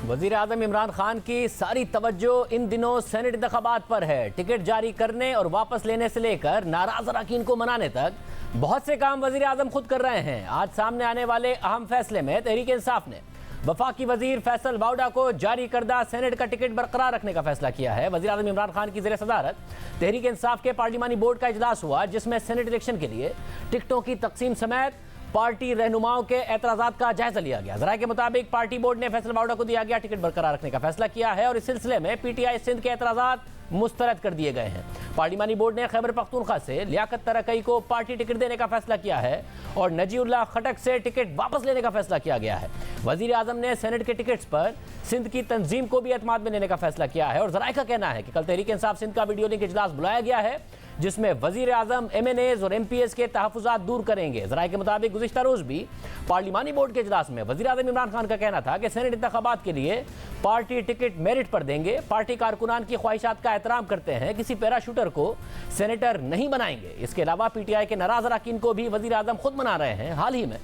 वज़ीर आज़म इमरान खान की सारी तवज्जो इन दिनों सेनेट इंतखाबात पर है। टिकट जारी करने और वापस लेने से लेकर नाराज अरकान को मनाने तक बहुत से काम वज़ीर आज़म खुद कर रहे हैं। आज सामने आने वाले अहम फैसले में तहरीक इंसाफ ने वफाकी वज़ीर फैसल वाउडा को जारी करदा सेनेट का टिकट बरकरार रखने का फैसला किया है। वज़ीर आज़म इमरान खान की ज़ेर सदारत तहरीक इंसाफ के पार्लिमानी बोर्ड का इजलास हुआ, जिसमें सेनेट इलेक्शन के लिए टिकटों की तकसीम समेत पार्टी रहनुमाओं के एतराज़ात का जायजा लिया गया। ज़राए के मुताबिक पार्टी बोर्ड ने फैसल वाउडा को दिया गया टिकट बरकरार रखने का फैसला किया है और इस सिलसिले में पीटीआई सिंध के एतराज़ात मुस्तरद कर दिए गए हैं। पार्लिमानी बोर्ड ने खैबर पख्तूनख्वा से लियाकत तरकई को पार्टी टिकट देने का फैसला किया है और नजीउल्लाह खटक से टिकट वापस लेने का फैसला किया गया है। वज़ीर आज़म ने सेनेट के टिकट्स पर सिंध की तंजीम को भी एतमाद में लेने का फैसला किया है और ज़राए का कहना है कि कल तहरीक इंसाफ सिंध का वीडियो लिंक इजलास बुलाया गया है, जिसमें वज़ीर आज़म MNAs और MPs के तहफ़्फ़ुज़ात दूर करेंगे। ज़राए के मुताबिक गुज़िश्ता रोज़ भी पार्लिमानी बोर्ड के इजलास में वज़ीर आज़म इमरान खान का कहना था कि सेनेट इंतखाबात के लिए पार्टी टिकट मेरिट पर देंगे, पार्टी कारकुनान की ख्वाहिशात का एहतराम करते हैं, किसी पैराशूटर को सेनेटर नहीं बनाएंगे। इसके अलावा PTI के नाराज़ अरकान को भी वज़ीर आज़म खुद मना रहे हैं। हाल ही में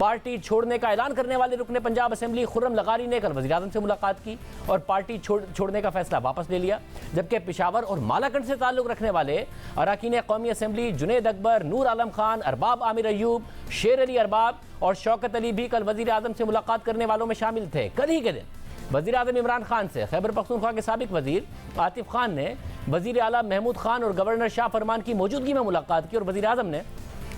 पार्टी छोड़ने का ऐलान करने वाले रुकने पंजाब असेंबली खुर्रम लगारी ने कल वज़ीर आज़म से मुलाकात की और पार्टी छोड़ने का फैसला वापस ले लिया, जबकि पेशावर और मालाकंड से ताल्लुक़ रखने वाले अरकान कौमी असेंबली जुनैद अकबर, नूर आलम खान, अरबाब आमिर अयूब, शेर अली अरबाब और शौकत अली भी कल वज़ीर आज़म से मुलाकात करने वालों में शामिल थे। कल ही के दिन वज़ीर आज़म इमरान खान से खैबर पख्तूनख्वा के साबिक वज़ीर आतिफ खान ने वज़ीर आला महमूद खान और गवर्नर शाह फरमान की मौजूदगी में मुलाकात की और वज़ीर आज़म ने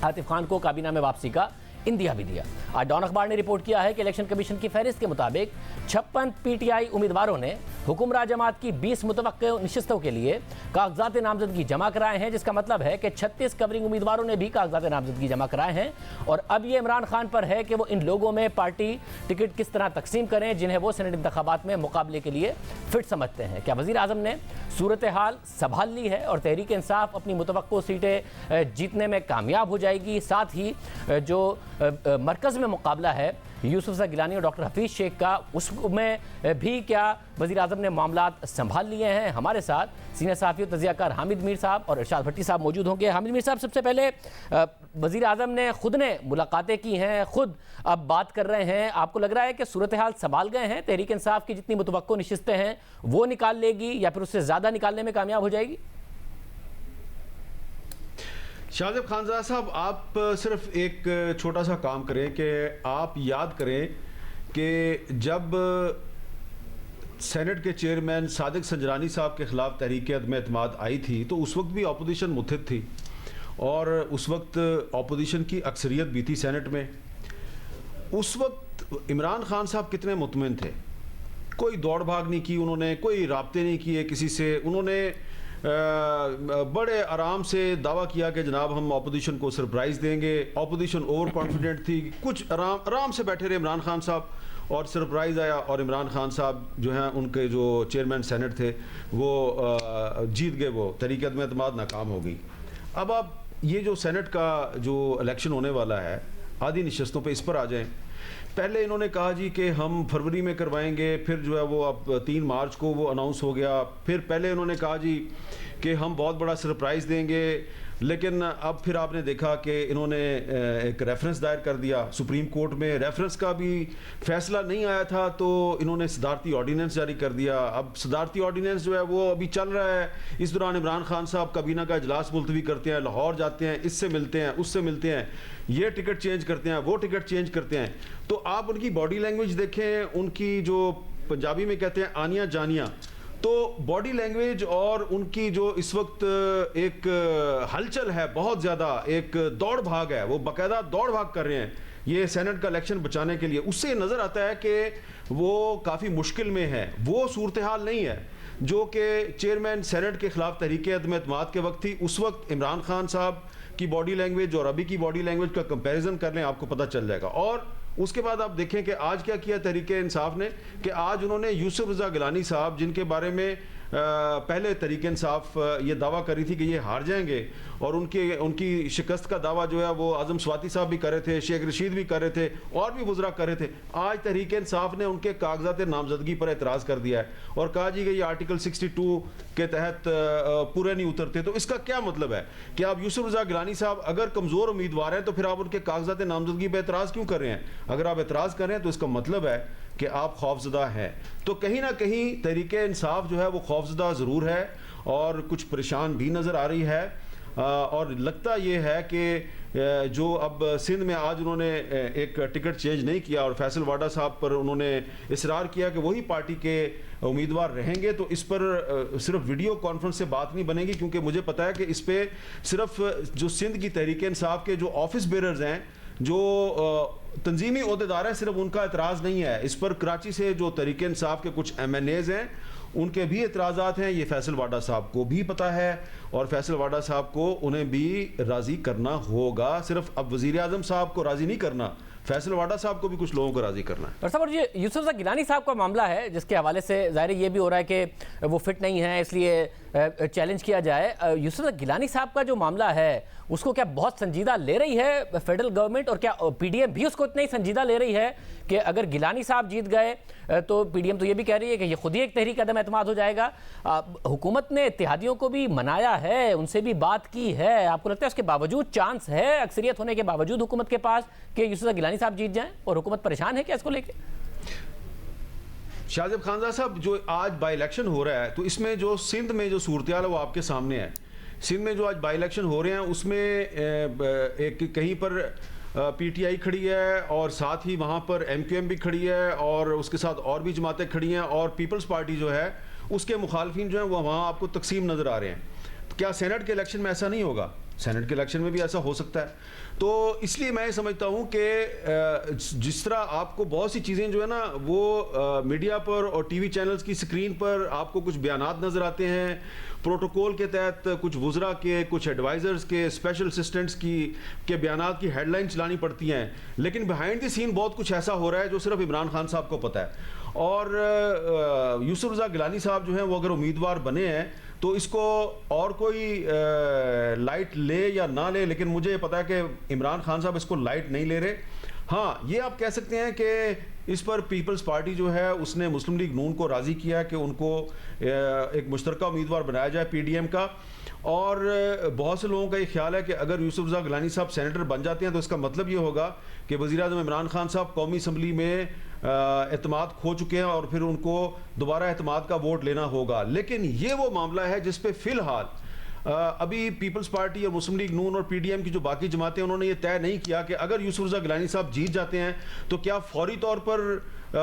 आतिफ खान को काबीना में वापसी का इंदिया भी दिया। आज डॉन अखबार ने रिपोर्ट किया है कि इलेक्शन कमीशन की फहरिस्त के मुताबिक 56 PTI उम्मीदवारों ने हुकुमरान जमात की 20 मुतवक्किल नशिस्तों के लिए कागजात नामजदगी जमा कराए हैं, जिसका मतलब है कि 36 कवरिंग उम्मीदवारों ने भी कागजात नामजदगी जमा कराए हैं और अब ये इमरान खान पर है कि वो इन लोगों में पार्टी टिकट किस तरह तकसीम करें जिन्हें वो सेनेट इंतखाबात में मुकाबले के लिए फिट समझते हैं। क्या वज़ीर आज़म ने सूरत हाल संभाल ली है और तहरीक इंसाफ अपनी मुतवक्को सीटें जीतने में कामयाब हो जाएगी? साथ ही जो मरकज़ में मुकाबला है यूसुफ गिलानी और डॉक्टर हफीज़ शेख का, उसमें भी क्या वज़ीर आज़म ने मामलात संभाल लिए हैं? हमारे साथ सीनियर सहाफ़ी और तज़कियाकार हामिद मीर साहब और इरशाद भट्टी साहब मौजूद होंगे। हामिद मीर साहब, सबसे पहले वज़ीर आज़म ने खुद ने मुलाकातें की हैं, खुद अब बात कर रहे हैं, आपको लग रहा है कि सूरत हाल संभाल गए हैं? तहरीक इंसाफ की जितनी मुतवक्को नशिस्तें हैं वो निकाल लेगी या फिर उससे ज़्यादा निकालने में कामयाब हो जाएगी? शाहज़ेब खानज़ादा साहब, आप सिर्फ एक छोटा सा काम करें कि आप याद करें कि जब सेनेट के चेयरमैन सादिक संजरानी साहब के ख़िलाफ़ तहरीक अदम एतमाद आई थी तो उस वक्त भी अपोजिशन मुत्तहिद थी और उस वक्त अपोजिशन की अक्सरियत भी थी सेनेट में। उस वक्त इमरान खान साहब कितने मुतमिन थे, कोई दौड़ भाग नहीं की उन्होंने, कोई राब्ते नहीं किए किसी से। उन्होंने बड़े आराम से दावा किया कि जनाब हम अपोजिशन को सरप्राइज़ देंगे। अपोजिशन ओवर कॉन्फिडेंट थी, कुछ आराम से बैठे रहे इमरान खान साहब और सरप्राइज़ आया और इमरान खान साहब जो हैं उनके जो चेयरमैन सेनेट थे वो जीत गए, वो तहरीक अदम एतमाद नाकाम हो गई। अब आप ये जो सेनेट का जो इलेक्शन होने वाला है आधी नशस्तों पे, इस पर आ जाएं। पहले इन्होंने कहा जी कि हम फरवरी में करवाएंगे, फिर जो है वो अब 3 मार्च को वो अनाउंस हो गया। फिर पहले इन्होंने कहा जी कि हम बहुत बड़ा सरप्राइज़ देंगे, लेकिन अब फिर आपने देखा कि इन्होंने एक रेफरेंस दायर कर दिया सुप्रीम कोर्ट में। रेफरेंस का भी फैसला नहीं आया था तो इन्होंने सदारती ऑर्डिनेंस जारी कर दिया। अब सदारती ऑर्डिनेंस जो है वो अभी चल रहा है। इस दौरान इमरान खान साहब काबीना का इजलास मुलतवी करते हैं, लाहौर जाते हैं, इससे मिलते हैं, उससे मिलते हैं, ये टिकट चेंज करते हैं, वो टिकट चेंज करते हैं। तो आप उनकी बॉडी लैंग्वेज देखें, उनकी जो पंजाबी में कहते हैं आनिया जानिया, तो बॉडी लैंग्वेज और उनकी जो इस वक्त एक हलचल है बहुत ज़्यादा, एक दौड़ भाग है, वो बाकायदा दौड़ भाग कर रहे हैं ये सेनेट का इलेक्शन बचाने के लिए। उससे नज़र आता है कि वो काफ़ी मुश्किल में है। वो सूरत हाल नहीं है जो कि चेयरमैन सेनेट के ख़िलाफ़ तहरीक अदम एतमाद के वक्त थी। उस वक्त इमरान खान साहब की बॉडी लैंग्वेज और अभी की बॉडी लैंग्वेज का कंपैरिजन कर लें, आपको पता चल जाएगा। और उसके बाद आप देखें कि आज क्या किया तहरीक इंसाफ ने कि आज उन्होंने यूसुफ गिलानी साहब, जिनके बारे में पहले तहरीक इंसाफ ये दावा करी थी कि ये हार जाएंगे और उनकी शिकस्त का दावा जो है वो आज़म स्वाति साहब भी कर रहे थे, शेख रशीद भी कर रहे थे और भी वज़रा कर रहे थे। आज तहरीक इंसाफ ने उनके कागजात नामजदगी पर एतराज़ कर दिया है और कहा जी कि ये आर्टिकल 62 के तहत पूरे नहीं उतरते। तो इसका क्या मतलब है कि आप यूसुफ गिलानी साहब अगर कमज़ोर उम्मीदवार हैं तो फिर आप उनके कागजात नामजदगी पर एतराज़ क्यों कर रहे हैं? अगर आप एतराज़ कर रहे हैं तो इसका मतलब है کہ آپ خوفزدہ ہیں. تو کہیں نہ کہیں تحریک انصاف جو ہے وہ خوفزدہ ضرور ہے اور کچھ پریشان بھی نظر آ رہی ہے. اور لگتا یہ ہے کہ جو اب سندھ میں آج انہوں نے ایک ٹکٹ چینج نہیں کیا اور فیصل واڈا صاحب پر انہوں نے اصرار کیا کہ وہی پارٹی کے امیدوار رہیں گے, تو اس پر صرف ویڈیو کانفرنس سے بات نہیں بنے گی, کیونکہ مجھے پتا ہے کہ اس پہ صرف جو سندھ کی تحریک انصاف کے جو آفس بیررز ہیں, جو تنظیمی عہدیدار ہیں, صرف ان کا اعتراض نہیں ہے. اس پر کراچی سے جو تحریک انصاف کے کچھ ایم این ایز ہیں ان کے بھی اعتراضات ہیں. یہ فیصل واڈا صاحب کو بھی پتہ ہے اور فیصل واڈا صاحب کو انہیں بھی راضی کرنا ہوگا. صرف اب وزیر اعظم صاحب کو راضی نہیں کرنا, فیصل واڈا صاحب کو بھی کچھ لوگوں کو راضی کرنا ہے. اور یہ یوسف رضا گیلانی صاحب کا معاملہ ہے جس کے حوالے سے ظاہر یہ بھی ہو رہا ہے کہ وہ فٹ نہیں ہے, اس لیے چیلنج کیا جائے. یوسف رضا گیلانی صاحب کا جو معاملہ ہے اس کو کیا بہت سنجیدہ لے رہی ہے فیڈرل گورنمنٹ, اور کیا پی ڈی ایم بھی اس کو اتنا ہی سنجیدہ لے رہی ہے کہ اگر گیلانی صاحب جیت گئے تو پی ڈی ایم تو یہ بھی کہہ رہی ہے کہ یہ خود ہی ایک تحریک عدم اعتماد ہو جائے گا. حکومت نے اتحادیوں کو بھی منایا ہے, ان سے بھی بات کی ہے, آپ کو لگتا ہے اس کے باوجود چانس ہے اکثریت ہونے کے باوجود حکومت کے پاس کہ یوسف رضا گیلانی صاحب جیت جائیں, اور حکومت پریشان ہے کیا اس کو لے کے؟ شاہ زیب خانزادہ صاحب, جو آج بائی الیکشن ہو رہا ہے تو اس میں جو سندھ میں جو صورتحال ہے وہ آپ کے سامنے ہے. سندھ میں جو آج بائی الیکشن ہو رہے ہیں اس میں ایک کہیں پر پی ٹی آئی کھڑی ہے اور ساتھ ہی وہاں پر ایم کیو ایم بھی کھڑی ہے اور اس کے ساتھ اور بھی جماعتیں کھڑی ہیں, اور پیپلز پارٹی جو ہے اس کے مخالفین جو ہیں وہ وہاں آپ کو تقسیم نظر آ رہے ہیں. کیا سینٹ کے الیکشن میں ایسا نہیں ہوگا؟ سینٹ کے الیکشن میں بھی ایسا ہو سکتا ہے. تو اس لیے میں سمجھتا ہوں کہ جس طرح آپ کو بہت سی چیزیں جو ہے نا وہ میڈیا پر اور ٹی وی چینلز کی سکرین پر آپ کو کچھ بیانات نظر آتے ہیں پروٹوکول کے تحت, کچھ وزراء کے, کچھ ایڈوائزرز کے, اسپیشل اسسٹنٹس کے بیانات کی ہیڈ لائن چلانی پڑتی ہیں, لیکن بیہائنڈ دی سین بہت کچھ ایسا ہو رہا ہے جو صرف عمران خان صاحب کو پتہ ہے. اور یوسف رضا گیلانی صاحب جو ہیں وہ اگر امیدوار بنے ہیں تو اس کو اور کوئی لائٹ لے یا نہ لے, لیکن مجھے پتا ہے کہ عمران خان صاحب اس کو لائٹ نہیں لے رہے. ہاں, یہ آپ کہہ سکتے ہیں کہ اس پر پیپلز پارٹی جو ہے اس نے مسلم لیگ نون کو راضی کیا کہ ان کو ایک مشترکہ امیدوار بنایا جائے پی ڈی ایم کا. اور بہت سے لوگوں کا یہ خیال ہے کہ اگر یوسف رضا گیلانی صاحب سینیٹر بن جاتے ہیں تو اس کا مطلب یہ ہوگا کہ وزیر اعظم عمران خان صاحب قومی اسمبلی میں اعتماد کھو چکے ہیں اور پھر ان کو دوبارہ اعتماد کا ووٹ لینا ہوگا. لیکن یہ وہ معاملہ ہے جس پہ فی الحال ابھی پیپلز پارٹی اور مسلم لیگ نون اور پی ڈی ایم کی جو باقی جماعتیں انہوں نے یہ طے نہیں کیا کہ اگر یوسف رضا گیلانی صاحب جیت جاتے ہیں تو کیا فوری طور پر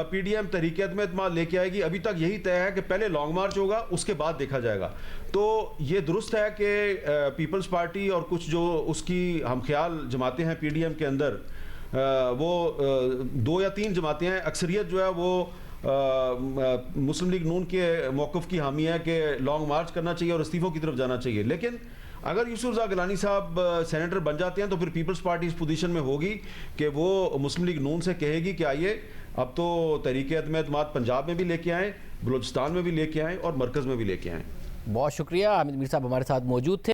پی ڈی ایم تحریک عدم اعتماد لے کے آئے گی. ابھی تک یہی طے ہے کہ پہلے لانگ مارچ ہوگا, اس کے بعد دیکھا جائے گا. تو یہ درست ہے کہ پیپلز پارٹی اور کچھ جو اس کی ہم خیال جماعتیں ہیں پی ڈی ایم کے اندر, وہ 2 یا 3 جماعتیں ہیں, اکثریت جو ہے وہ مسلم لیگ نون کے موقف کی حامی ہے کہ لانگ مارچ کرنا چاہیے اور استعفوں کی طرف جانا چاہیے. لیکن اگر یوسف رضا گیلانی صاحب سینیٹر بن جاتے ہیں تو پھر پیپلز پارٹی اس پوزیشن میں ہوگی کہ وہ مسلم لیگ نون سے کہے گی کہ آئیے اب تو تحریک عدم اعتماد پنجاب میں بھی لے کے آئیں, بلوچستان میں بھی لے کے آئیں اور مرکز میں بھی لے کے آئیں. بہت شکریہ. حامد میر صاحب ہمارے ساتھ موجود تھے.